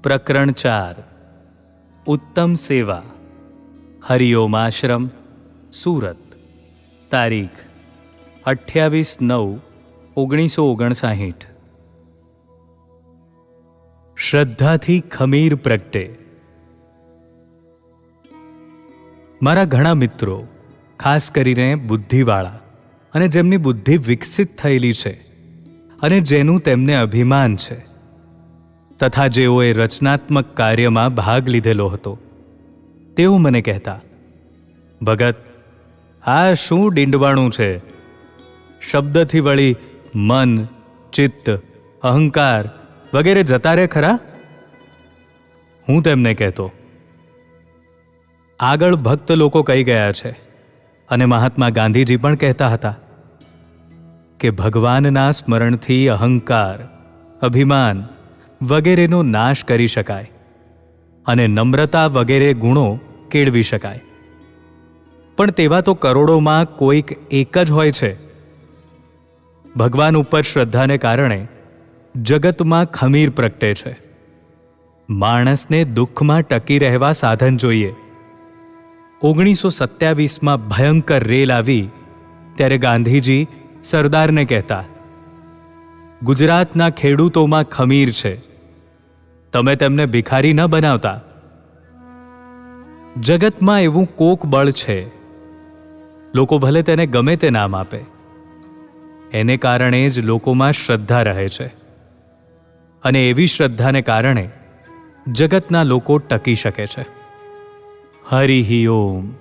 પ્રકરણ 4 ઉત્તમ સેવા. હરિઓમ આશ્રમ, સુરત. તારીખ 28/9/1959. શ્રદ્ધાથી ખમીર પ્રગટે. મારા ઘણા મિત્રો, ખાસ કરીને બુદ્ધિવાળા અને જેમની બુદ્ધિ વિકસિત થયેલી છે અને જેનું તેમને અભિમાન છે, તથા જેઓએ રચનાત્મક કાર્યમાં ભાગ લીધેલો હતો, તેઓ મને કહેતા, ભગત, આ શું ડીંડવાણું છે? શબ્દથી વળી મન, ચિત્ત, અહંકાર વગેરે જતા રહે ખરા? હું તેમને કહેતો, આગળ ભક્ત લોકો કહી ગયા છે અને મહાત્મા ગાંધીજી પણ કહેતા હતા કે ભગવાનના સ્મરણથી અહંકાર, અભિમાન વગેરેનો નાશ કરી શકાય અને નમ્રતા વગેરે ગુણો કેળવી શકાય. પણ તેવા તો કરોડોમાં કોઈક એક જ હોય છે. ભગવાન ઉપર શ્રદ્ધાને કારણે જગતમાં ખમીર પ્રગટે છે. માણસને દુઃખમાં ટકી રહેવા સાધન જોઈએ. 1927માં ભયંકર રેલ આવી ત્યારે ગાંધીજી સરદારને કહેતા, ગુજરાતના ખેડૂતોમાં ખમીર છે, તમે તેમને ભિખારી ન બનાવતા. જગતમાં એવું કોક બળ છે, લોકો ભલે તેને ગમે તે નામ આપે, એને કારણે જ લોકોમાં શ્રદ્ધા રહે છે અને એવી શ્રદ્ધાને કારણે જગતના લોકો ટકી શકે છે. હરિ ઓમ.